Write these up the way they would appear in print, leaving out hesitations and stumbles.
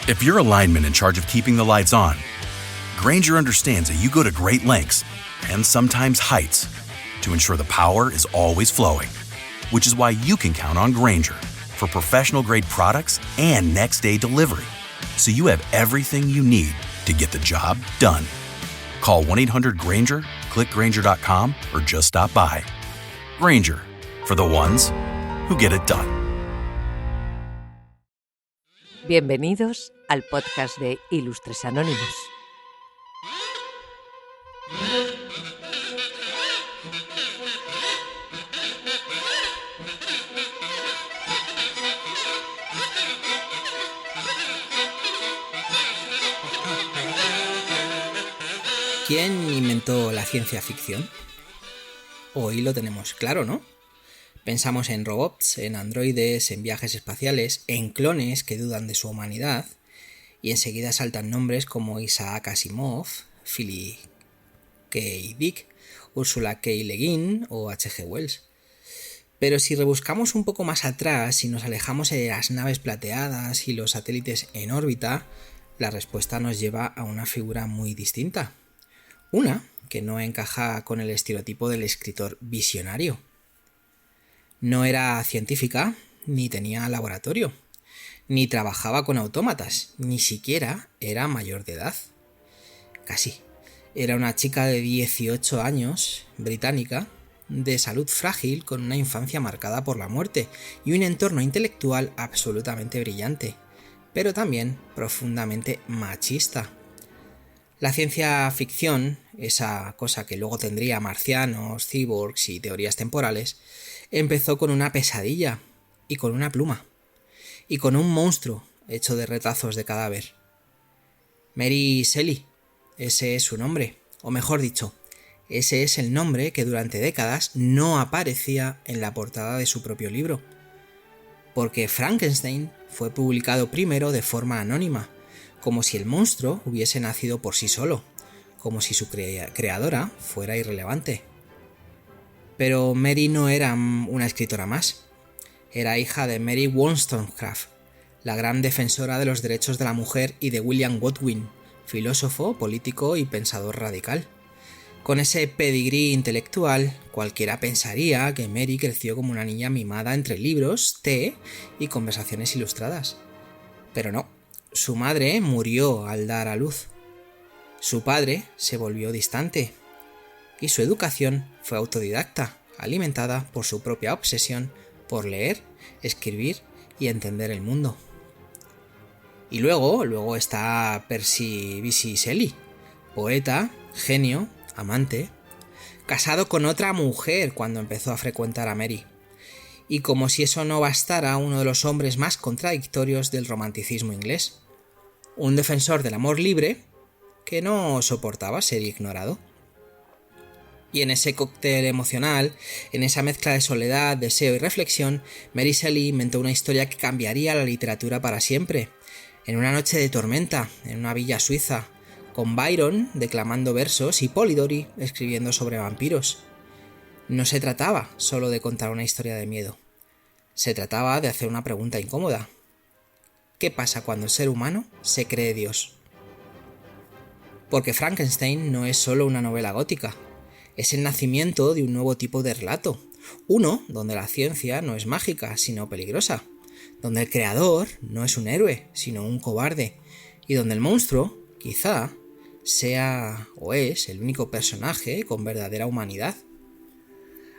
If you're a lineman in charge of keeping the lights on, Grainger understands that you go to great lengths and sometimes heights to ensure the power is always flowing, which is why you can count on Grainger for professional-grade products and next-day delivery, so you have everything you need to get the job done. Call 1-800-GRAINGER, click Grainger.com, or just stop by. Grainger, for the ones who get it done. Bienvenidos al podcast de Ilustres Anónimos. ¿Quién inventó la ciencia ficción? Hoy lo tenemos claro, ¿no? Pensamos en robots, en androides, en viajes espaciales, en clones que dudan de su humanidad, y enseguida saltan nombres como Isaac Asimov, Philip K. Dick, Ursula K. Le Guin o H.G. Wells. Pero si rebuscamos un poco más atrás y nos alejamos de las naves plateadas y los satélites en órbita, la respuesta nos lleva a una figura muy distinta. Una que no encaja con el estereotipo del escritor visionario. No era científica, ni tenía laboratorio, ni trabajaba con autómatas, ni siquiera era mayor de edad. Casi. Era una chica de 18 años, británica, de salud frágil, con una infancia marcada por la muerte y un entorno intelectual absolutamente brillante, pero también profundamente machista. La ciencia ficción, esa cosa que luego tendría marcianos, cyborgs y teorías temporales, empezó con una pesadilla, y con una pluma, y con un monstruo hecho de retazos de cadáver. Mary Shelley, ese es su nombre, o mejor dicho, ese es el nombre que durante décadas no aparecía en la portada de su propio libro, porque Frankenstein fue publicado primero de forma anónima, como si el monstruo hubiese nacido por sí solo, como si su creadora fuera irrelevante. Pero Mary no era una escritora más. Era hija de Mary Wollstonecraft, la gran defensora de los derechos de la mujer, y de William Godwin, filósofo, político y pensador radical. Con ese pedigrí intelectual, cualquiera pensaría que Mary creció como una niña mimada entre libros, té y conversaciones ilustradas. Pero no, su madre murió al dar a luz. Su padre se volvió distante, y su educación fue autodidacta, alimentada por su propia obsesión por leer, escribir y entender el mundo. Y luego está Percy Bysshe Shelley, poeta, genio, amante, casado con otra mujer cuando empezó a frecuentar a Mary. Y como si eso no bastara, uno de los hombres más contradictorios del romanticismo inglés. Un defensor del amor libre que no soportaba ser ignorado. Y en ese cóctel emocional, en esa mezcla de soledad, deseo y reflexión, Mary Shelley inventó una historia que cambiaría la literatura para siempre. En una noche de tormenta, en una villa suiza, con Byron declamando versos y Polidori escribiendo sobre vampiros. No se trataba solo de contar una historia de miedo. Se trataba de hacer una pregunta incómoda. ¿Qué pasa cuando el ser humano se cree Dios? Porque Frankenstein no es solo una novela gótica. Es el nacimiento de un nuevo tipo de relato, uno donde la ciencia no es mágica, sino peligrosa, donde el creador no es un héroe, sino un cobarde, y donde el monstruo, quizá, sea o es el único personaje con verdadera humanidad.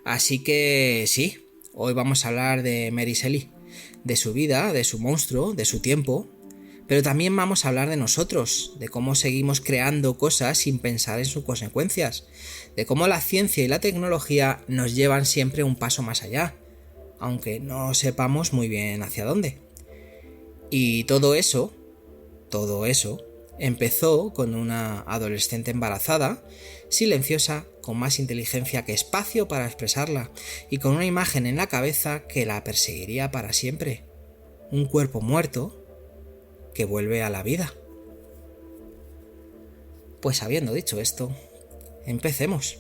Así que sí, hoy vamos a hablar de Mary Shelley, de su vida, de su monstruo, de su tiempo, pero también vamos a hablar de nosotros, de cómo seguimos creando cosas sin pensar en sus consecuencias, de cómo la ciencia y la tecnología nos llevan siempre un paso más allá, aunque no sepamos muy bien hacia dónde. Y todo eso, empezó con una adolescente embarazada, silenciosa, con más inteligencia que espacio para expresarla, y con una imagen en la cabeza que la perseguiría para siempre. Un cuerpo muerto que vuelve a la vida. Pues habiendo dicho esto, empecemos.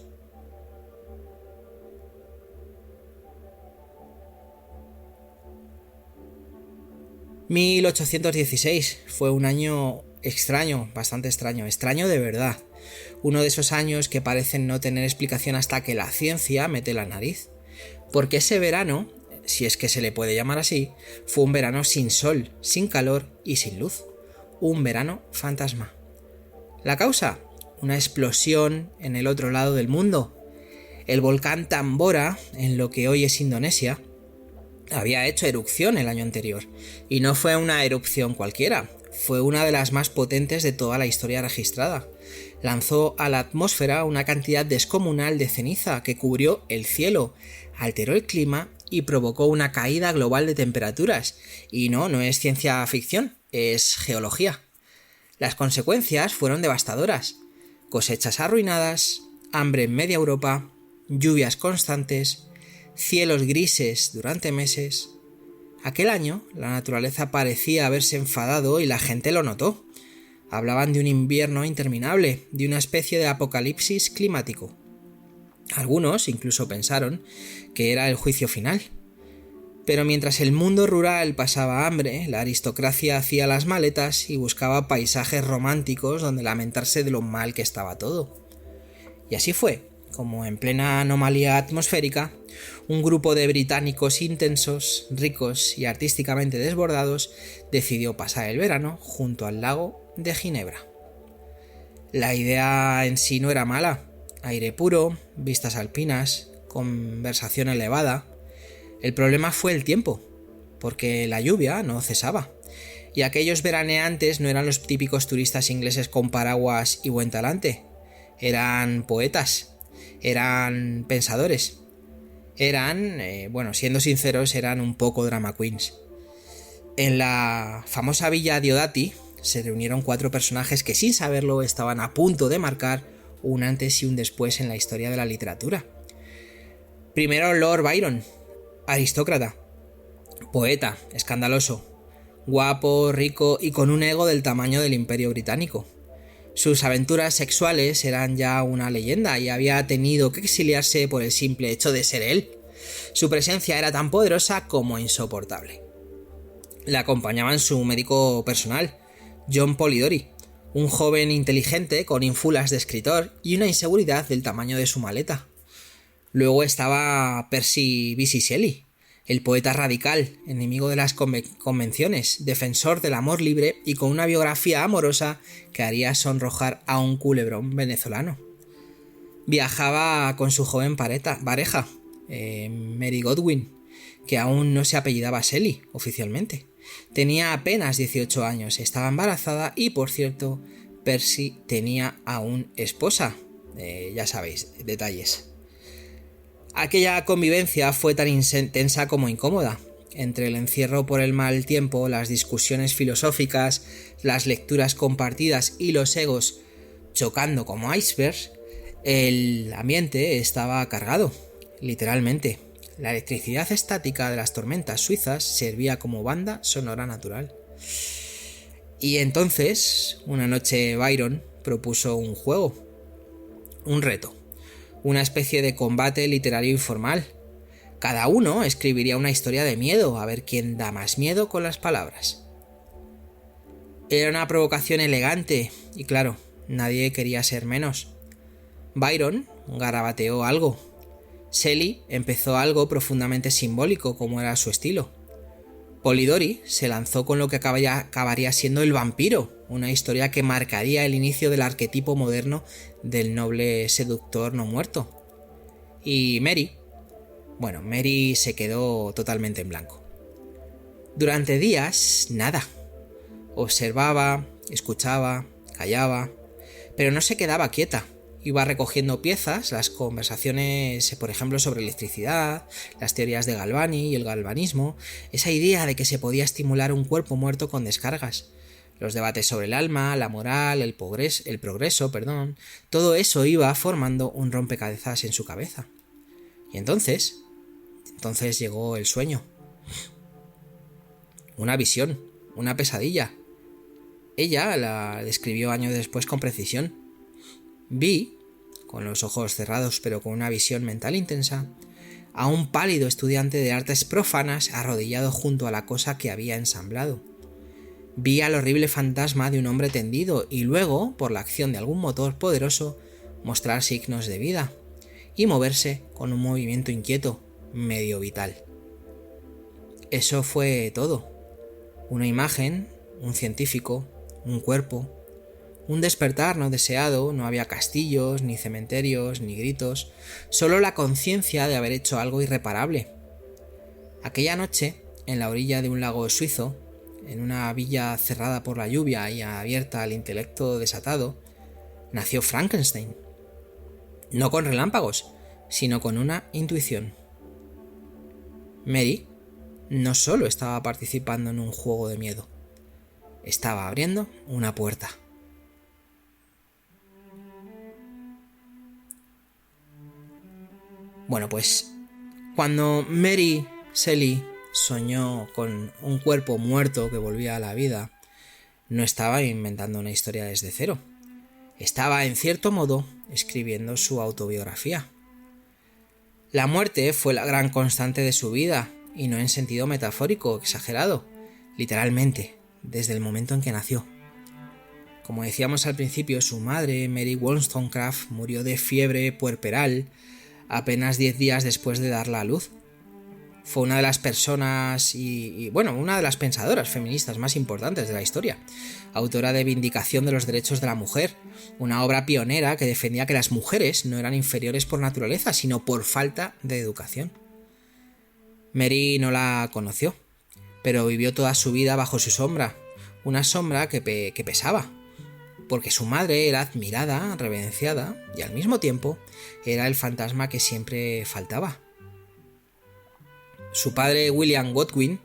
1816 fue un año extraño, bastante extraño de verdad. Uno de esos años que parecen no tener explicación hasta que la ciencia mete la nariz. Porque ese verano, si es que se le puede llamar así, fue un verano sin sol, sin calor y sin luz. Un verano fantasma. ¿La causa? Una explosión en el otro lado del mundo. El volcán Tambora, en lo que hoy es Indonesia, había hecho erupción el año anterior. Y no fue una erupción cualquiera, fue una de las más potentes de toda la historia registrada. Lanzó a la atmósfera una cantidad descomunal de ceniza que cubrió el cielo, alteró el clima y provocó una caída global de temperaturas. Y no es ciencia ficción, es geología. Las consecuencias fueron devastadoras. Cosechas arruinadas, hambre en media Europa, lluvias constantes, cielos grises durante meses. Aquel año la naturaleza parecía haberse enfadado y la gente lo notó. Hablaban de un invierno interminable, de una especie de apocalipsis climático. Algunos incluso pensaron que era el juicio final. Pero mientras el mundo rural pasaba hambre, la aristocracia hacía las maletas y buscaba paisajes románticos donde lamentarse de lo mal que estaba todo. Y así fue, como en plena anomalía atmosférica, un grupo de británicos intensos, ricos y artísticamente desbordados decidió pasar el verano junto al lago de Ginebra. La idea en sí no era mala: aire puro, vistas alpinas, conversación elevada. El problema fue el tiempo, porque la lluvia no cesaba, y aquellos veraneantes no eran los típicos turistas ingleses con paraguas y buen talante. Eran poetas, eran pensadores, eran, siendo sinceros, eran un poco drama queens. En la famosa villa Diodati se reunieron 4 personajes que, sin saberlo, estaban a punto de marcar un antes y un después en la historia de la literatura. Primero, Lord Byron, aristócrata, poeta, escandaloso, guapo, rico y con un ego del tamaño del Imperio Británico. Sus aventuras sexuales eran ya una leyenda y había tenido que exiliarse por el simple hecho de ser él. Su presencia era tan poderosa como insoportable. Le acompañaban su médico personal, John Polidori, un joven inteligente con ínfulas de escritor y una inseguridad del tamaño de su maleta. Luego estaba Percy Bysshe Shelley, el poeta radical, enemigo de las convenciones, defensor del amor libre y con una biografía amorosa que haría sonrojar a un culebrón venezolano. Viajaba con su joven pareja, Mary Godwin, que aún no se apellidaba Shelley oficialmente. Tenía apenas 18 años, estaba embarazada y, por cierto, Percy tenía aún esposa. Ya sabéis, detalles. Aquella convivencia fue tan intensa como incómoda. Entre el encierro por el mal tiempo, las discusiones filosóficas, las lecturas compartidas y los egos chocando como icebergs, el ambiente estaba cargado, literalmente. La electricidad estática de las tormentas suizas servía como banda sonora natural. Y entonces, una noche, Byron propuso un juego, un reto, una especie de combate literario informal. Cada uno escribiría una historia de miedo, a ver quién da más miedo con las palabras. Era una provocación elegante, y claro, nadie quería ser menos. Byron garabateó algo. Shelley empezó algo profundamente simbólico, como era su estilo. Polidori se lanzó con lo que acabaría siendo el vampiro, una historia que marcaría el inicio del arquetipo moderno del noble seductor no muerto. Y Mary se quedó totalmente en blanco. Durante días, nada. Observaba, escuchaba, callaba, pero no se quedaba quieta. Iba recogiendo piezas, las conversaciones, por ejemplo, sobre electricidad, las teorías de Galvani y el galvanismo, esa idea de que se podía estimular un cuerpo muerto con descargas, los debates sobre el alma, la moral, el progreso, todo eso iba formando un rompecabezas en su cabeza. Y entonces llegó el sueño. Una visión, una pesadilla. Ella la describió años después con precisión. Vi, con los ojos cerrados pero con una visión mental intensa, a un pálido estudiante de artes profanas arrodillado junto a la cosa que había ensamblado. Vi al horrible fantasma de un hombre tendido y luego, por la acción de algún motor poderoso, mostrar signos de vida y moverse con un movimiento inquieto, medio vital. Eso fue todo. Una imagen, un científico, un cuerpo, un despertar no deseado. No había castillos, ni cementerios, ni gritos, solo la conciencia de haber hecho algo irreparable. Aquella noche, en la orilla de un lago suizo, en una villa cerrada por la lluvia y abierta al intelecto desatado, nació Frankenstein. No con relámpagos, sino con una intuición. Mary no solo estaba participando en un juego de miedo, estaba abriendo una puerta. Bueno, pues cuando Mary Shelley soñó con un cuerpo muerto que volvía a la vida, no estaba inventando una historia desde cero. Estaba, en cierto modo, escribiendo su autobiografía. La muerte fue la gran constante de su vida, y no en sentido metafórico exagerado, literalmente, desde el momento en que nació. Como decíamos al principio, su madre, Mary Wollstonecraft, murió de fiebre puerperal apenas 10 días después de darla a luz. Fue una de las personas una de las pensadoras feministas más importantes de la historia, autora de Vindicación de los Derechos de la Mujer, una obra pionera que defendía que las mujeres no eran inferiores por naturaleza, sino por falta de educación. Mary no la conoció, pero vivió toda su vida bajo su sombra, una sombra que pesaba, porque su madre era admirada, reverenciada, y al mismo tiempo era el fantasma que siempre faltaba. Su padre, William Godwin,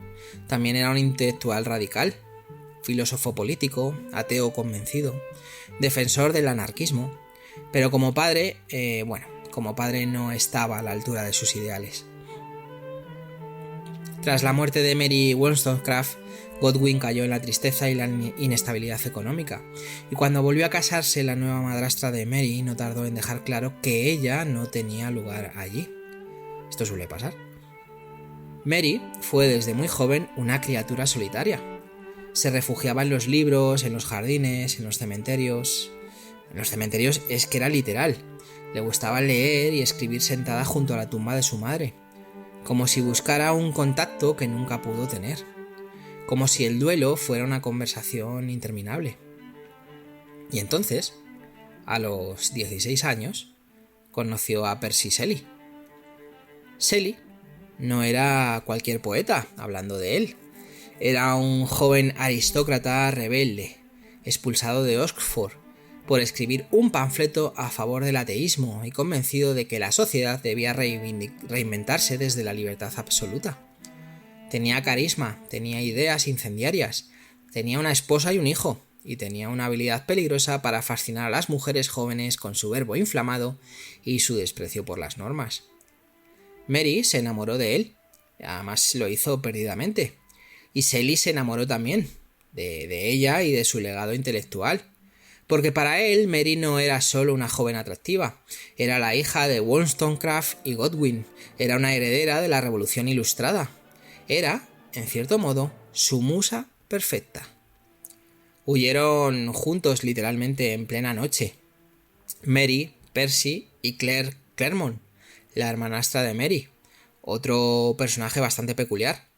también era un intelectual radical, filósofo político, ateo convencido, defensor del anarquismo, pero como padre no estaba a la altura de sus ideales. Tras la muerte de Mary Wollstonecraft, Godwin cayó en la tristeza y la inestabilidad económica, y cuando volvió a casarse, la nueva madrastra de Mary no tardó en dejar claro que ella no tenía lugar allí. Esto suele pasar. Mary fue desde muy joven una criatura solitaria. Se refugiaba en los libros, en los jardines, en los cementerios. En los cementerios es que era literal. Le gustaba leer y escribir sentada junto a la tumba de su madre, como si buscara un contacto que nunca pudo tener, como si el duelo fuera una conversación interminable. Y entonces, a los 16 años, conoció a Percy Shelley. Shelley no era cualquier poeta, hablando de él. Era un joven aristócrata rebelde, expulsado de Oxford por escribir un panfleto a favor del ateísmo y convencido de que la sociedad debía reinventarse desde la libertad absoluta. Tenía carisma, tenía ideas incendiarias, tenía una esposa y un hijo, y tenía una habilidad peligrosa para fascinar a las mujeres jóvenes con su verbo inflamado y su desprecio por las normas. Mary se enamoró de él, además lo hizo perdidamente, y Shelley se enamoró también de ella y de su legado intelectual, porque para él Mary no era solo una joven atractiva, era la hija de Wollstonecraft y Godwin, era una heredera de la Revolución Ilustrada, era, en cierto modo, su musa perfecta. Huyeron juntos literalmente en plena noche. Mary, Percy y Claire Claremont, la hermanastra de Mary, otro personaje bastante peculiar,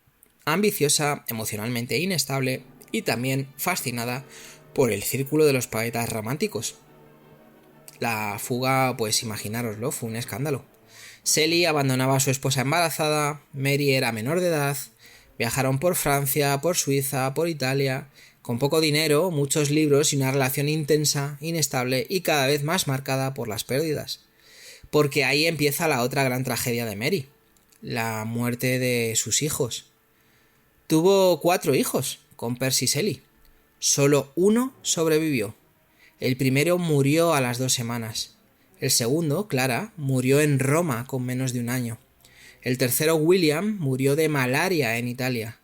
ambiciosa, emocionalmente inestable y también fascinada por el círculo de los poetas románticos. La fuga, pues imaginároslo, fue un escándalo. Shelley abandonaba a su esposa embarazada, Mary era menor de edad, viajaron por Francia, por Suiza, por Italia, con poco dinero, muchos libros y una relación intensa, inestable y cada vez más marcada por las pérdidas. Porque ahí empieza la otra gran tragedia de Mary, la muerte de sus hijos. Tuvo 4 hijos con Percy Shelley. Solo uno sobrevivió. El primero murió a las 2 semanas. El segundo, Clara, murió en Roma con menos de un año. El tercero, William, murió de malaria en Italia.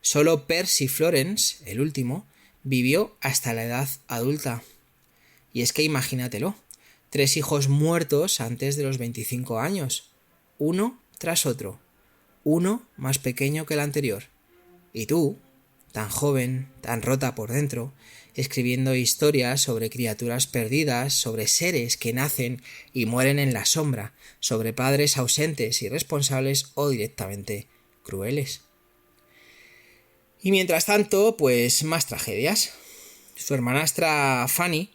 Solo Percy Florence, el último, vivió hasta la edad adulta. Y es que imagínatelo, 3 hijos muertos antes de los 25 años, uno tras otro, uno más pequeño que el anterior. Y tú tan joven, tan rota por dentro, escribiendo historias sobre criaturas perdidas, sobre seres que nacen y mueren en la sombra, sobre padres ausentes, irresponsables o directamente crueles. Y mientras tanto, pues más tragedias. Su hermanastra Fanny,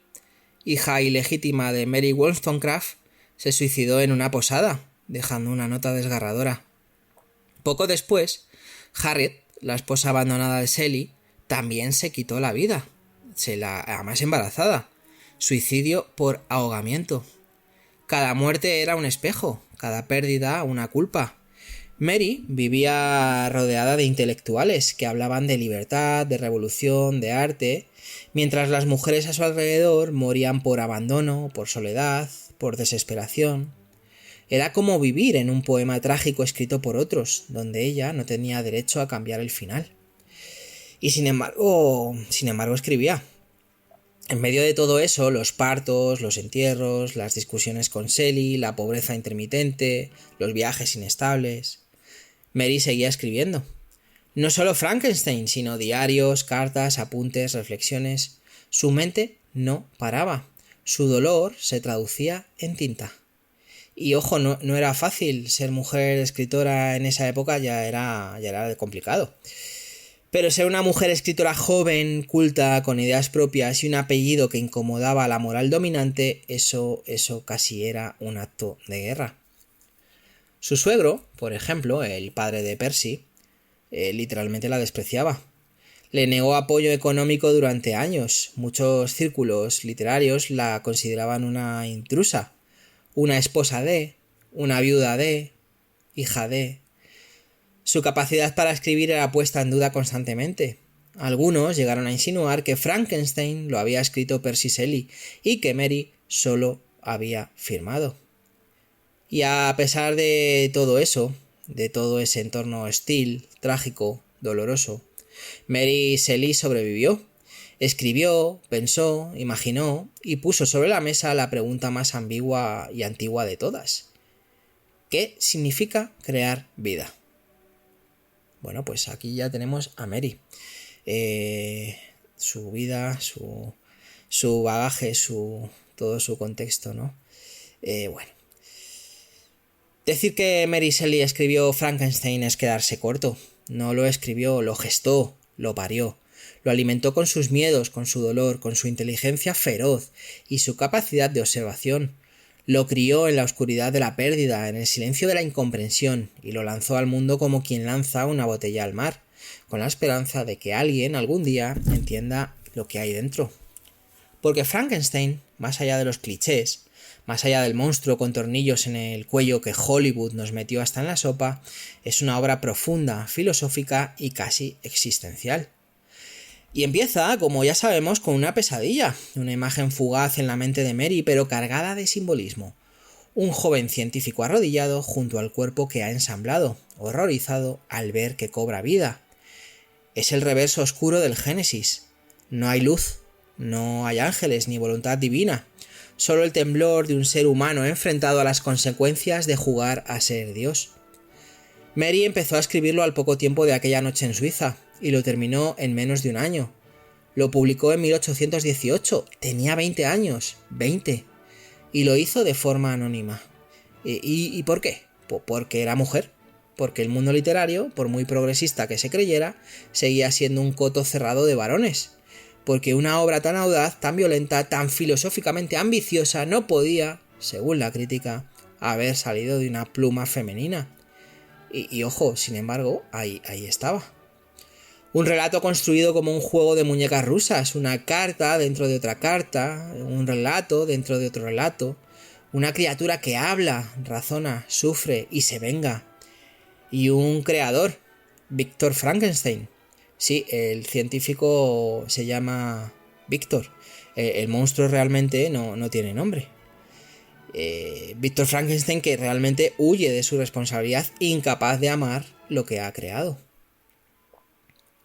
hija ilegítima de Mary Wollstonecraft, se suicidó en una posada, dejando una nota desgarradora. Poco después, Harriet, la esposa abandonada de Shelley, también se quitó la vida, además embarazada. Suicidio por ahogamiento. Cada muerte era un espejo, cada pérdida una culpa. Mary vivía rodeada de intelectuales que hablaban de libertad, de revolución, de arte, mientras las mujeres a su alrededor morían por abandono, por soledad, por desesperación. Era como vivir en un poema trágico escrito por otros, donde ella no tenía derecho a cambiar el final. Y sin embargo escribía. En medio de todo eso, los partos, los entierros, las discusiones con Shelley, la pobreza intermitente, los viajes inestables, Mary seguía escribiendo. No solo Frankenstein, sino diarios, cartas, apuntes, reflexiones. Su mente no paraba. Su dolor se traducía en tinta. Y ojo, no era fácil ser mujer escritora en esa época, ya era complicado. Pero ser una mujer escritora joven, culta, con ideas propias y un apellido que incomodaba a la moral dominante, eso casi era un acto de guerra. Su suegro, por ejemplo, el padre de Percy, literalmente la despreciaba. Le negó apoyo económico durante años. Muchos círculos literarios la consideraban una intrusa, una esposa de, una viuda de, hija de. Su capacidad para escribir era puesta en duda constantemente. Algunos llegaron a insinuar que Frankenstein lo había escrito Percy Shelley y que Mary solo había firmado. Y a pesar de todo eso, de todo ese entorno hostil, trágico, doloroso, Mary Shelley sobrevivió. Escribió, pensó, imaginó y puso sobre la mesa la pregunta más ambigua y antigua de todas. ¿Qué significa crear vida? Bueno, pues aquí ya tenemos a Mary. Su vida, su bagaje, todo su contexto, ¿no? Bueno. Decir que Mary Shelley escribió Frankenstein es quedarse corto. No lo escribió, lo gestó, lo parió. Lo alimentó con sus miedos, con su dolor, con su inteligencia feroz y su capacidad de observación. Lo crió en la oscuridad de la pérdida, en el silencio de la incomprensión, y lo lanzó al mundo como quien lanza una botella al mar, con la esperanza de que alguien algún día entienda lo que hay dentro. Porque Frankenstein, más allá de los clichés, más allá del monstruo con tornillos en el cuello que Hollywood nos metió hasta en la sopa, es una obra profunda, filosófica y casi existencial. Y empieza, como ya sabemos, con una pesadilla, una imagen fugaz en la mente de Mary, pero cargada de simbolismo. Un joven científico arrodillado junto al cuerpo que ha ensamblado, horrorizado al ver que cobra vida. Es el reverso oscuro del Génesis. No hay luz, no hay ángeles ni voluntad divina, solo el temblor de un ser humano enfrentado a las consecuencias de jugar a ser Dios. Mary empezó a escribirlo al poco tiempo de aquella noche en Suiza, y lo terminó en menos de un año. Lo publicó en 1818, tenía 20 años, 20, y lo hizo de forma anónima. ¿Y por qué? Porque era mujer, porque el mundo literario, por muy progresista que se creyera, seguía siendo un coto cerrado de varones, porque una obra tan audaz, tan violenta, tan filosóficamente ambiciosa no podía, según la crítica, haber salido de una pluma femenina. Y ojo, sin embargo, ahí estaba. Un relato construido como un juego de muñecas rusas, una carta dentro de otra carta, un relato dentro de otro relato, una criatura que habla, razona, sufre y se venga. Y un creador, Víctor Frankenstein. Sí, el científico se llama Víctor. El monstruo realmente no tiene nombre. Víctor Frankenstein, que realmente huye de su responsabilidad, incapaz de amar lo que ha creado.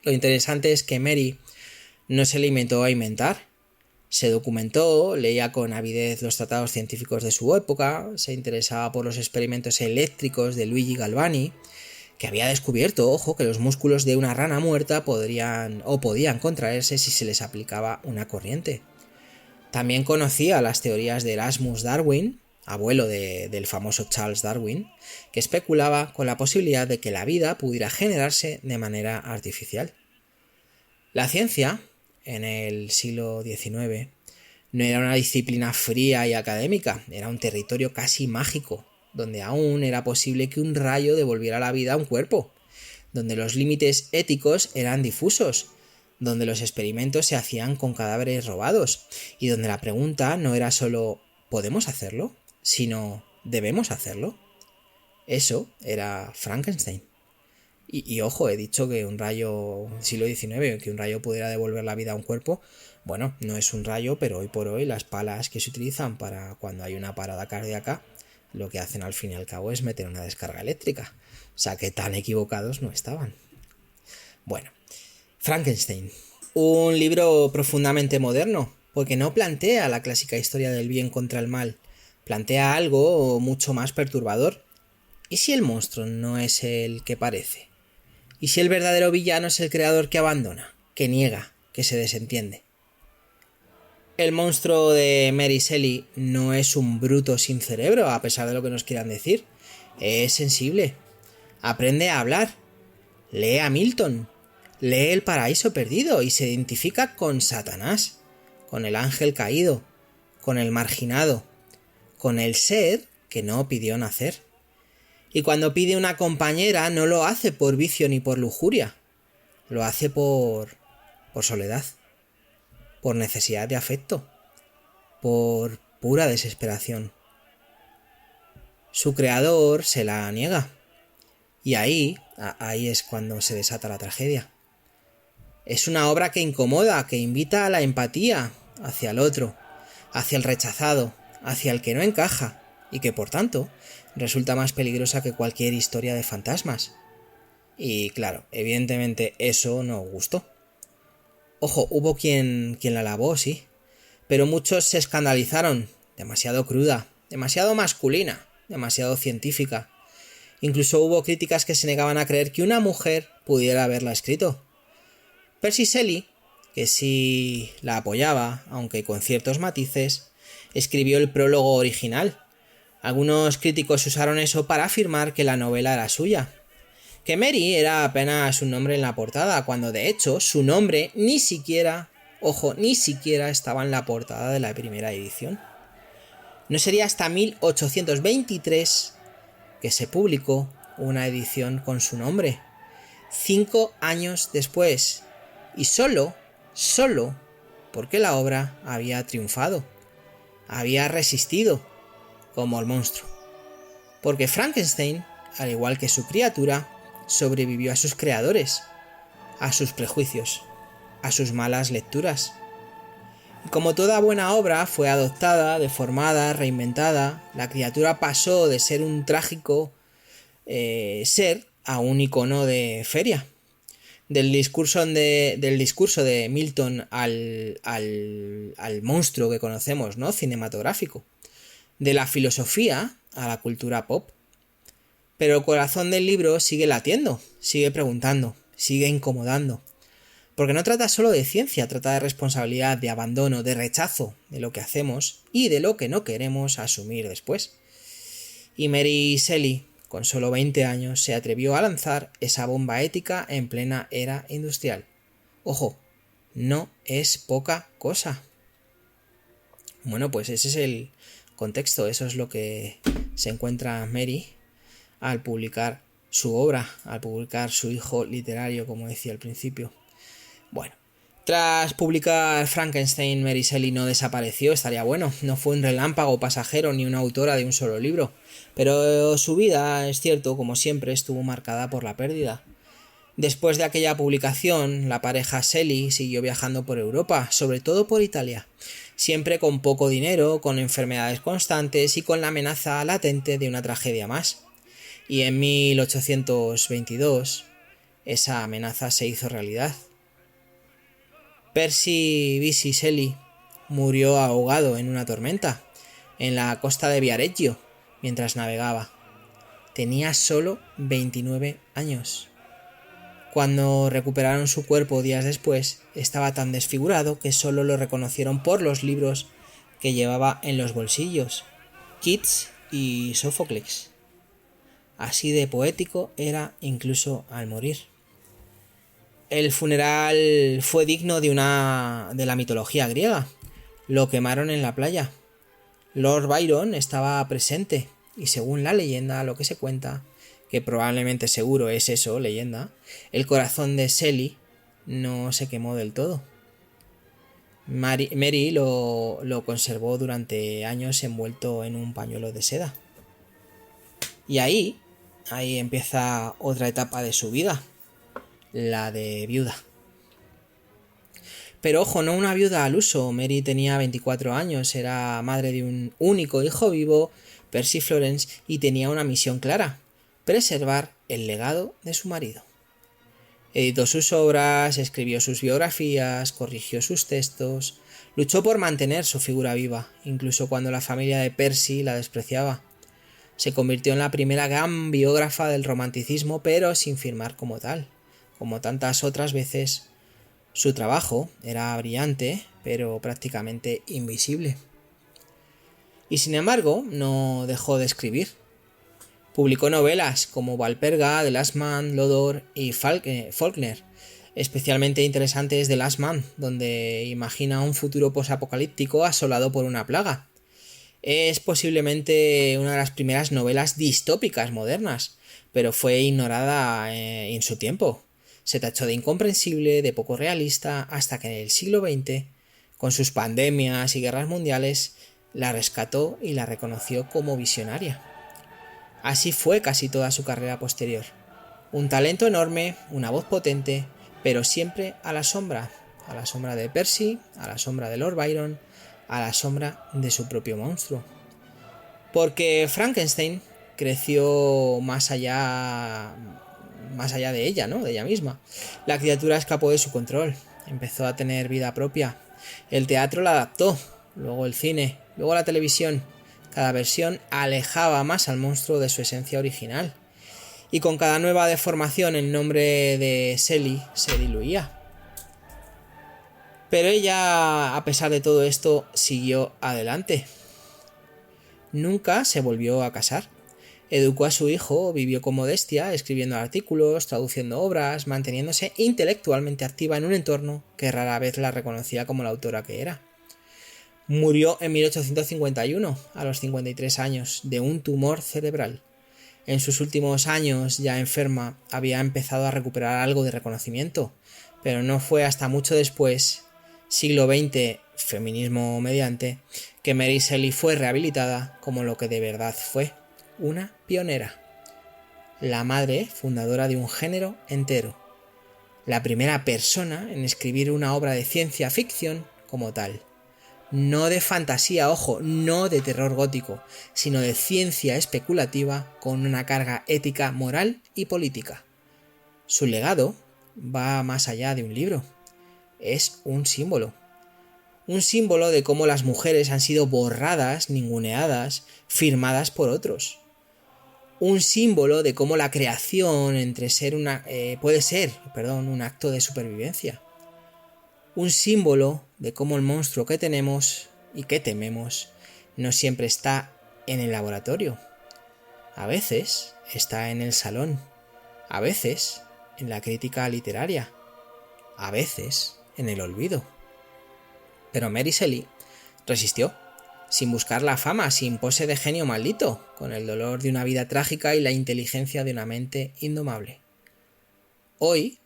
Lo interesante es que Mary no se limitó a inventar. Se documentó, leía con avidez los tratados científicos de su época, se interesaba por los experimentos eléctricos de Luigi Galvani, que había descubierto, ojo, que los músculos de una rana muerta podían contraerse si se les aplicaba una corriente. También conocía las teorías de Erasmus Darwin, abuelo del famoso Charles Darwin, que especulaba con la posibilidad de que la vida pudiera generarse de manera artificial. La ciencia, en el siglo XIX, no era una disciplina fría y académica, era un territorio casi mágico, donde aún era posible que un rayo devolviera la vida a un cuerpo, donde los límites éticos eran difusos, donde los experimentos se hacían con cadáveres robados, y donde la pregunta no era solo ¿podemos hacerlo?, sino ¿debemos hacerlo? Eso era Frankenstein. Y ojo, he dicho que un rayo siglo XIX, que un rayo pudiera devolver la vida a un cuerpo. Bueno, no es un rayo, pero hoy por hoy las palas que se utilizan para cuando hay una parada cardíaca, lo que hacen al fin y al cabo es meter una descarga eléctrica. O sea que tan equivocados no estaban. Bueno, Frankenstein. Un libro profundamente moderno, porque no plantea la clásica historia del bien contra el mal. Plantea algo mucho más perturbador. ¿Y si el monstruo no es el que parece? ¿Y si el verdadero villano es el creador que abandona, que niega, que se desentiende? El monstruo de Mary Shelley no es un bruto sin cerebro, a pesar de lo que nos quieran decir. Es sensible. Aprende a hablar. Lee a Milton. Lee El paraíso perdido y se identifica con Satanás, con el ángel caído, con el marginado, con el ser que no pidió nacer. Y cuando pide una compañera no lo hace por vicio ni por lujuria, lo hace por soledad, por necesidad de afecto, por pura desesperación. Su creador se la niega, y ahí es cuando se desata la tragedia. Es una obra que incomoda, que invita a la empatía hacia el otro, hacia el rechazado, hacia el que no encaja, y que por tanto resulta más peligrosa que cualquier historia de fantasmas. Y claro, evidentemente eso no gustó. Ojo, hubo quien la alabó, sí, pero muchos se escandalizaron. Demasiado cruda, demasiado masculina, demasiado científica. Incluso hubo críticas que se negaban a creer que una mujer pudiera haberla escrito. Percy Shelley, que sí la apoyaba, aunque con ciertos matices, escribió el prólogo original. Algunos críticos usaron eso para afirmar que la novela era suya, que Mary era apenas un nombre en la portada, cuando de hecho su nombre ni siquiera estaba en la portada de la primera edición. No sería hasta 1823 que se publicó una edición con su nombre, 5 años después, y solo porque la obra había triunfado, había resistido, como el monstruo. Porque Frankenstein, al igual que su criatura, sobrevivió a sus creadores, a sus prejuicios, a sus malas lecturas. Y como toda buena obra fue adoptada, deformada, reinventada, la criatura pasó de ser un trágico ser a un icono de feria. Del discurso de Milton al monstruo que conocemos, ¿no?, cinematográfico. De la filosofía a la cultura pop. Pero el corazón del libro sigue latiendo, sigue preguntando, sigue incomodando. Porque no trata solo de ciencia, trata de responsabilidad, de abandono, de rechazo de lo que hacemos y de lo que no queremos asumir después. Y Mary Shelley, con solo 20 años, se atrevió a lanzar esa bomba ética en plena era industrial. Ojo, no es poca cosa. Bueno, pues ese es el contexto, eso es lo que se encuentra Mary al publicar su obra, al publicar su hijo literario, como decía al principio. Bueno, tras publicar Frankenstein, Mary Shelley no desapareció, estaría bueno, no fue un relámpago pasajero ni una autora de un solo libro, pero su vida, es cierto, como siempre, estuvo marcada por la pérdida. Después de aquella publicación, la pareja Shelley siguió viajando por Europa, sobre todo por Italia, siempre con poco dinero, con enfermedades constantes y con la amenaza latente de una tragedia más. Y en 1822, esa amenaza se hizo realidad. Percy Bysshe Shelley murió ahogado en una tormenta en la costa de Viareggio mientras navegaba. Tenía solo 29 años. Cuando recuperaron su cuerpo días después, estaba tan desfigurado que solo lo reconocieron por los libros que llevaba en los bolsillos, Keats y Sófocles. Así de poético era incluso al morir. El funeral fue digno de la mitología griega. Lo quemaron en la playa. Lord Byron estaba presente y según la leyenda, lo que se cuenta, que probablemente seguro es eso, leyenda, el corazón de Shelley no se quemó del todo. Mary lo conservó durante años envuelto en un pañuelo de seda. Y ahí empieza otra etapa de su vida, la de viuda. Pero ojo, no una viuda al uso. Mary tenía 24 años, era madre de un único hijo vivo, Percy Florence, y tenía una misión clara: preservar el legado de su marido. Editó sus obras, escribió sus biografías, corrigió sus textos, luchó por mantener su figura viva, incluso cuando la familia de Percy la despreciaba. Se convirtió en la primera gran biógrafa del romanticismo, pero sin firmar como tal. Como tantas otras veces, su trabajo era brillante, pero prácticamente invisible. Y sin embargo, no dejó de escribir. Publicó novelas como Valperga, The Last Man, Lodore y Faulkner, especialmente interesantes The Last Man, donde imagina un futuro posapocalíptico asolado por una plaga. Es posiblemente una de las primeras novelas distópicas modernas, pero fue ignorada en su tiempo. Se tachó de incomprensible, de poco realista, hasta que en el siglo XX, con sus pandemias y guerras mundiales, la rescató y la reconoció como visionaria. Así fue casi toda su carrera posterior. Un talento enorme, una voz potente, pero siempre a la sombra de Percy, a la sombra de Lord Byron, a la sombra de su propio monstruo. Porque Frankenstein creció más allá de ella, ¿no? De ella misma. La criatura escapó de su control, empezó a tener vida propia. El teatro la adaptó, luego el cine, luego la televisión. Cada versión alejaba más al monstruo de su esencia original. Y con cada nueva deformación el nombre de Shelley se diluía. Pero ella, a pesar de todo esto, siguió adelante. Nunca se volvió a casar. Educó a su hijo, vivió con modestia, escribiendo artículos, traduciendo obras, manteniéndose intelectualmente activa en un entorno que rara vez la reconocía como la autora que era. Murió en 1851, a los 53 años, de un tumor cerebral. En sus últimos años, ya enferma, había empezado a recuperar algo de reconocimiento, pero no fue hasta mucho después, siglo XX, feminismo mediante, que Mary Shelley fue rehabilitada como lo que de verdad fue, una pionera. La madre fundadora de un género entero. La primera persona en escribir una obra de ciencia ficción como tal. No de fantasía, ojo, no de terror gótico, sino de ciencia especulativa con una carga ética, moral y política. Su legado va más allá de un libro. Es un símbolo. Un símbolo de cómo las mujeres han sido borradas, ninguneadas, firmadas por otros. Un símbolo de cómo la creación puede ser un acto de supervivencia. Un símbolo de cómo el monstruo que tenemos y que tememos no siempre está en el laboratorio. A veces está en el salón, a veces en la crítica literaria, a veces en el olvido. Pero Mary Shelley resistió, sin buscar la fama, sin pose de genio maldito, con el dolor de una vida trágica y la inteligencia de una mente indomable. Hoy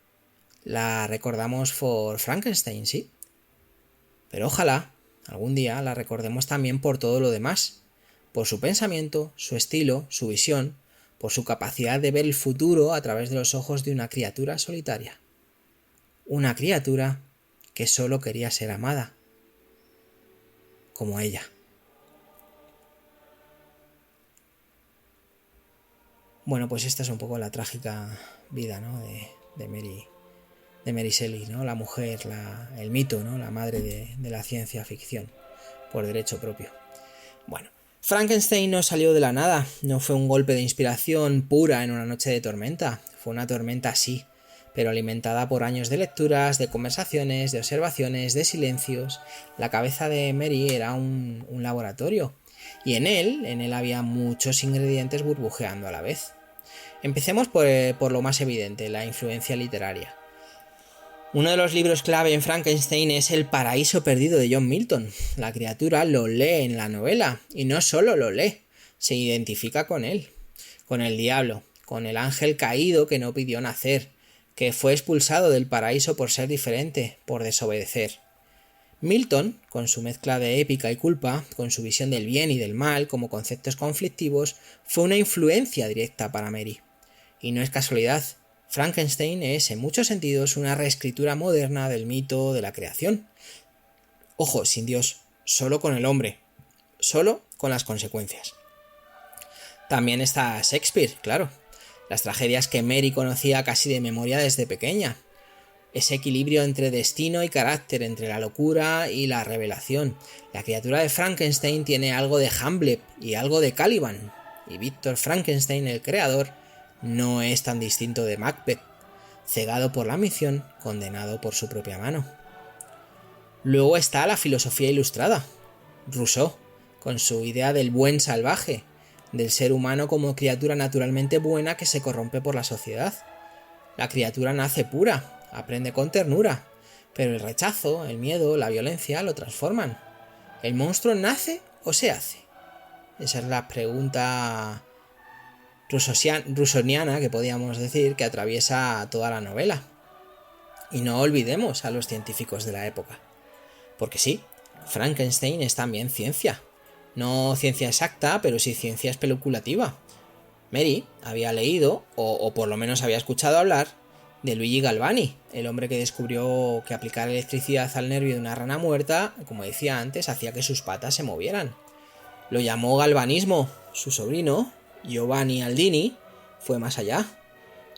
la recordamos por Frankenstein, sí. Pero ojalá algún día la recordemos también por todo lo demás, por su pensamiento, su estilo, su visión, por su capacidad de ver el futuro a través de los ojos de una criatura solitaria. Una criatura que solo quería ser amada, como ella. Bueno, pues esta es un poco la trágica vida, ¿no? de Mary Shelley, ¿no? La mujer, el mito, ¿no? La madre de la ciencia ficción, por derecho propio. Bueno, Frankenstein no salió de la nada, no fue un golpe de inspiración pura en una noche de tormenta, fue una tormenta sí, pero alimentada por años de lecturas, de conversaciones, de observaciones, de silencios. La cabeza de Mary era un laboratorio, y en él había muchos ingredientes burbujeando a la vez. Empecemos por lo más evidente, la influencia literaria. Uno de los libros clave en Frankenstein es El paraíso perdido de John Milton. La criatura lo lee en la novela, y no solo lo lee, se identifica con él, con el diablo, con el ángel caído que no pidió nacer, que fue expulsado del paraíso por ser diferente, por desobedecer. Milton, con su mezcla de épica y culpa, con su visión del bien y del mal como conceptos conflictivos, fue una influencia directa para Mary. Y no es casualidad. Frankenstein es, en muchos sentidos, una reescritura moderna del mito de la creación. Ojo, sin Dios, solo con el hombre, solo con las consecuencias. También está Shakespeare, claro. Las tragedias que Mary conocía casi de memoria desde pequeña. Ese equilibrio entre destino y carácter, entre la locura y la revelación. La criatura de Frankenstein tiene algo de Hamlet y algo de Caliban. Y Víctor Frankenstein, el creador, no es tan distinto de Macbeth, cegado por la ambición, condenado por su propia mano. Luego está la filosofía ilustrada. Rousseau, con su idea del buen salvaje, del ser humano como criatura naturalmente buena que se corrompe por la sociedad. La criatura nace pura, aprende con ternura, pero el rechazo, el miedo, la violencia lo transforman. ¿El monstruo nace o se hace? Esa es la pregunta rusoniana, que podríamos decir, que atraviesa toda la novela. Y no olvidemos a los científicos de la época. Porque sí, Frankenstein es también ciencia. No ciencia exacta, pero sí ciencia especulativa. Mary había leído, o por lo menos había escuchado hablar, de Luigi Galvani, el hombre que descubrió que aplicar electricidad al nervio de una rana muerta, como decía antes, hacía que sus patas se movieran. Lo llamó galvanismo. Su sobrino, Giovanni Aldini, fue más allá.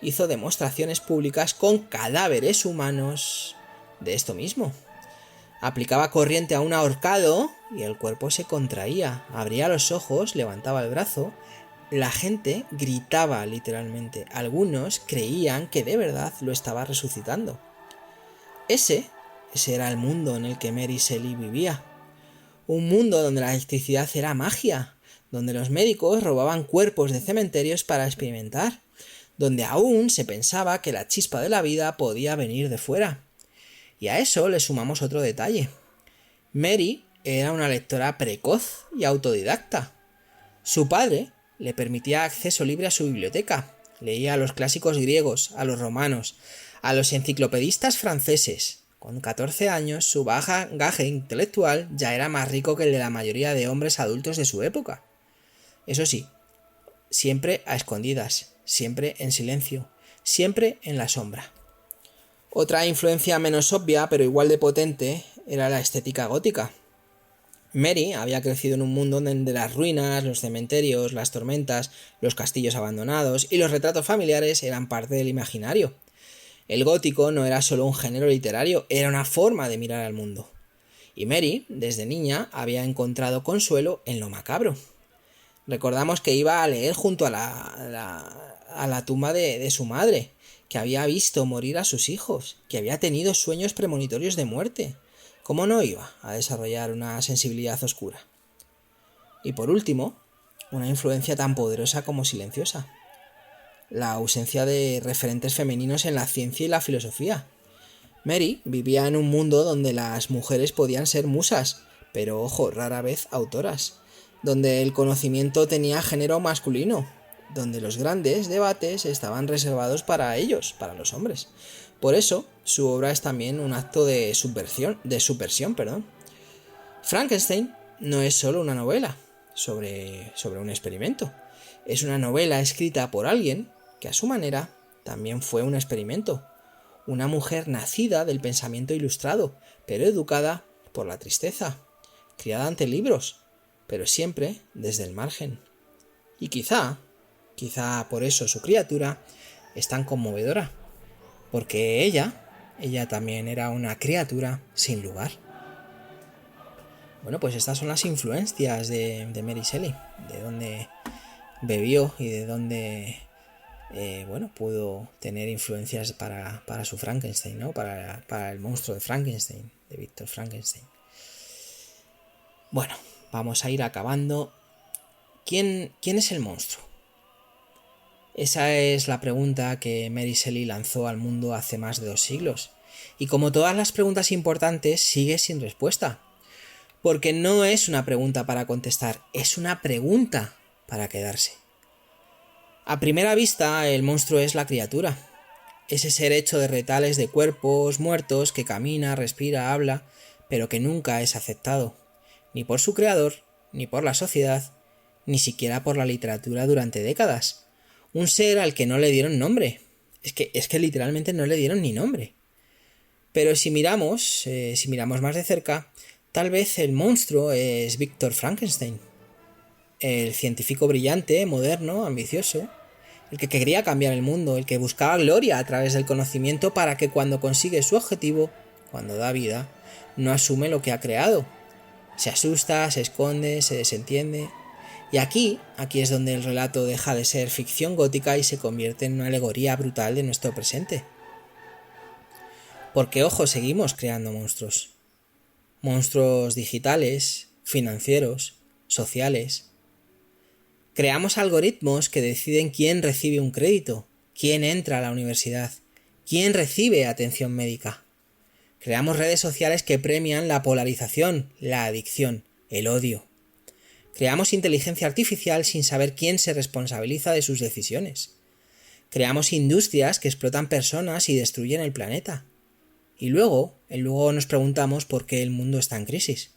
Hizo demostraciones públicas con cadáveres humanos de esto mismo. Aplicaba corriente a un ahorcado y el cuerpo se contraía. Abría los ojos, levantaba el brazo. La gente gritaba literalmente. Algunos creían que de verdad lo estaba resucitando. Ese era el mundo en el que Mary Shelley vivía. Un mundo donde la electricidad era magia, donde los médicos robaban cuerpos de cementerios para experimentar, donde aún se pensaba que la chispa de la vida podía venir de fuera. Y a eso le sumamos otro detalle. Mary era una lectora precoz y autodidacta. Su padre le permitía acceso libre a su biblioteca. Leía a los clásicos griegos, a los romanos, a los enciclopedistas franceses. Con 14 años, su bagaje intelectual ya era más rico que el de la mayoría de hombres adultos de su época. Eso sí, siempre a escondidas, siempre en silencio, siempre en la sombra. Otra influencia menos obvia, pero igual de potente, era la estética gótica. Mary había crecido en un mundo donde las ruinas, los cementerios, las tormentas, los castillos abandonados y los retratos familiares eran parte del imaginario. El gótico no era solo un género literario, era una forma de mirar al mundo. Y Mary, desde niña, había encontrado consuelo en lo macabro. Recordamos que iba a leer junto a la tumba de su madre, que había visto morir a sus hijos, que había tenido sueños premonitorios de muerte. ¿Cómo no iba a desarrollar una sensibilidad oscura? Y por último, una influencia tan poderosa como silenciosa. La ausencia de referentes femeninos en la ciencia y la filosofía. Mary vivía en un mundo donde las mujeres podían ser musas, pero ojo, rara vez autoras, donde el conocimiento tenía género masculino, donde los grandes debates estaban reservados para ellos, para los hombres. Por eso, su obra es también un acto de subversión. Frankenstein no es solo una novela sobre un experimento. Es una novela escrita por alguien que a su manera también fue un experimento. Una mujer nacida del pensamiento ilustrado, pero educada por la tristeza, criada ante libros, pero siempre desde el margen. Y quizá por eso su criatura es tan conmovedora, porque ella también era una criatura sin lugar. Bueno, pues estas son las influencias de Mary Shelley, de dónde bebió y de dónde pudo tener influencias para su Frankenstein, ¿no? Para el monstruo de Frankenstein, de Víctor Frankenstein. Bueno, vamos a ir acabando. ¿Quién es el monstruo? Esa es la pregunta que Mary Shelley lanzó al mundo hace más de 2 siglos. Y como todas las preguntas importantes, sigue sin respuesta. Porque no es una pregunta para contestar, es una pregunta para quedarse. A primera vista, el monstruo es la criatura. Ese ser hecho de retales de cuerpos muertos que camina, respira, habla, pero que nunca es aceptado, ni por su creador, ni por la sociedad, ni siquiera por la literatura durante décadas. Un ser al que no le dieron nombre. Es que literalmente no le dieron ni nombre. Pero si miramos más de cerca, tal vez el monstruo es Víctor Frankenstein. El científico brillante, moderno, ambicioso, el que quería cambiar el mundo, el que buscaba gloria a través del conocimiento para que cuando consigue su objetivo, cuando da vida, no asume lo que ha creado. Se asusta, se esconde, se desentiende. Y aquí es donde el relato deja de ser ficción gótica y se convierte en una alegoría brutal de nuestro presente. Porque, ojo, seguimos creando monstruos. Monstruos digitales, financieros, sociales. Creamos algoritmos que deciden quién recibe un crédito, quién entra a la universidad, quién recibe atención médica. Creamos redes sociales que premian la polarización, la adicción, el odio. Creamos inteligencia artificial sin saber quién se responsabiliza de sus decisiones. Creamos industrias que explotan personas y destruyen el planeta. Y luego nos preguntamos por qué el mundo está en crisis.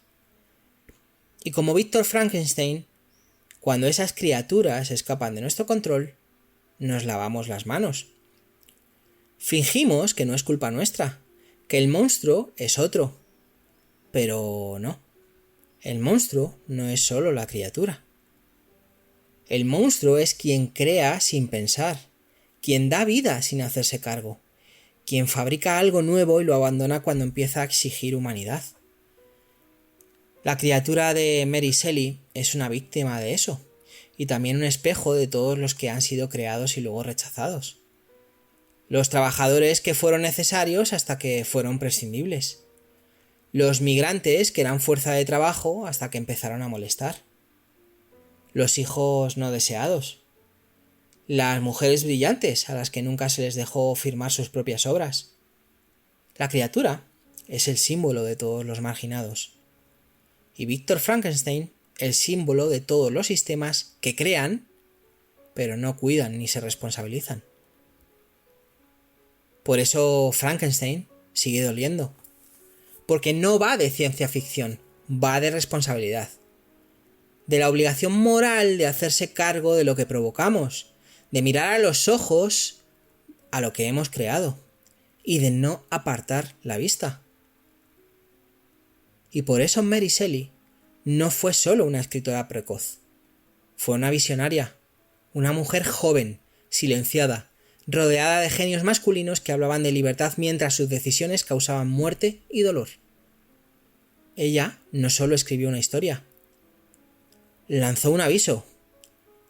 Y como Víctor Frankenstein, cuando esas criaturas escapan de nuestro control, nos lavamos las manos. Fingimos que no es culpa nuestra, que el monstruo es otro. Pero no. El monstruo no es solo la criatura. El monstruo es quien crea sin pensar, quien da vida sin hacerse cargo, quien fabrica algo nuevo y lo abandona cuando empieza a exigir humanidad. La criatura de Mary Shelley es una víctima de eso, y también un espejo de todos los que han sido creados y luego rechazados. Los trabajadores que fueron necesarios hasta que fueron prescindibles. Los migrantes que eran fuerza de trabajo hasta que empezaron a molestar. Los hijos no deseados. Las mujeres brillantes a las que nunca se les dejó firmar sus propias obras. La criatura es el símbolo de todos los marginados. Y Víctor Frankenstein, el símbolo de todos los sistemas que crean, pero no cuidan ni se responsabilizan. Por eso Frankenstein sigue doliendo. Porque no va de ciencia ficción, va de responsabilidad. De la obligación moral de hacerse cargo de lo que provocamos, de mirar a los ojos a lo que hemos creado y de no apartar la vista. Y por eso Mary Shelley no fue solo una escritora precoz, fue una visionaria, una mujer joven, silenciada, rodeada de genios masculinos que hablaban de libertad mientras sus decisiones causaban muerte y dolor. Ella no solo escribió una historia, lanzó un aviso,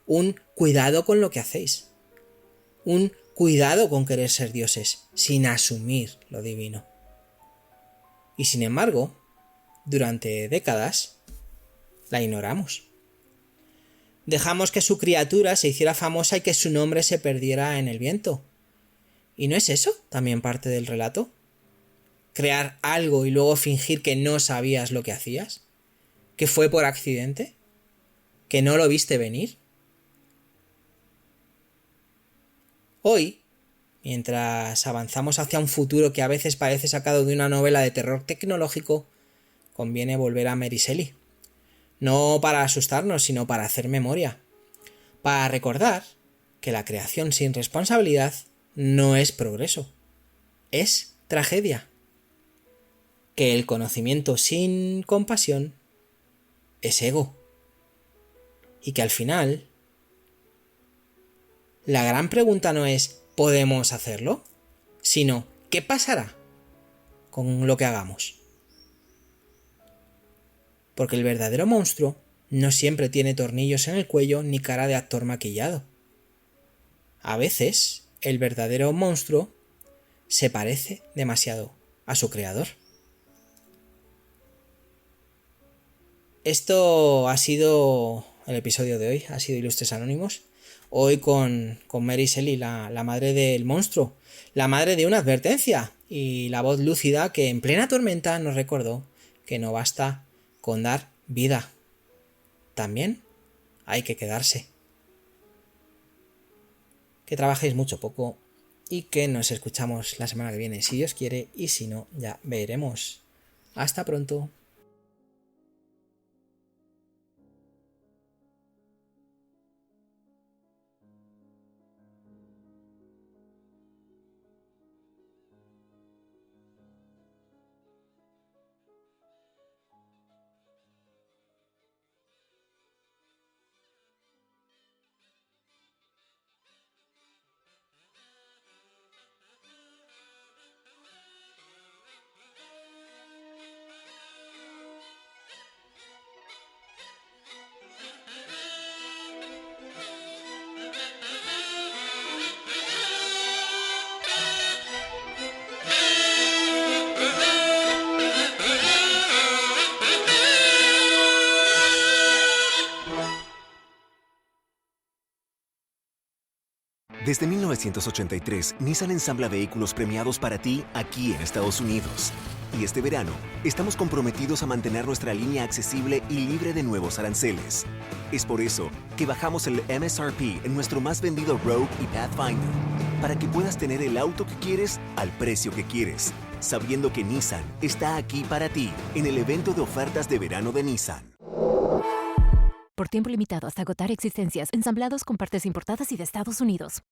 un cuidado con lo que hacéis, un cuidado con querer ser dioses, sin asumir lo divino. Y sin embargo, durante décadas, la ignoramos. Dejamos que su criatura se hiciera famosa y que su nombre se perdiera en el viento. ¿Y no es eso también parte del relato? ¿Crear algo y luego fingir que no sabías lo que hacías? ¿Que fue por accidente? ¿Que no lo viste venir? Hoy, mientras avanzamos hacia un futuro que a veces parece sacado de una novela de terror tecnológico, conviene volver a Mary Shelley. No para asustarnos, sino para hacer memoria. Para recordar que la creación sin responsabilidad no es progreso, es tragedia. Que el conocimiento sin compasión es ego. Y que al final, la gran pregunta no es ¿podemos hacerlo?, sino ¿qué pasará con lo que hagamos? porque el verdadero monstruo no siempre tiene tornillos en el cuello ni cara de actor maquillado. A veces, el verdadero monstruo se parece demasiado a su creador. Esto ha sido el episodio de hoy, ha sido Ilustres Anónimos. Hoy con Mary Shelley, la madre del monstruo, la madre de una advertencia y la voz lúcida que en plena tormenta nos recordó que no basta con dar vida. También hay que quedarse. Que trabajéis mucho poco y que nos escuchamos la semana que viene, si Dios quiere, y si no, ya veremos. Hasta pronto. Desde 1983, Nissan ensambla vehículos premiados para ti aquí en Estados Unidos. Y este verano, estamos comprometidos a mantener nuestra línea accesible y libre de nuevos aranceles. Es por eso que bajamos el MSRP en nuestro más vendido Rogue y Pathfinder, para que puedas tener el auto que quieres al precio que quieres, sabiendo que Nissan está aquí para ti en el evento de ofertas de verano de Nissan. Por tiempo limitado hasta agotar existencias, ensamblados con partes importadas y de Estados Unidos.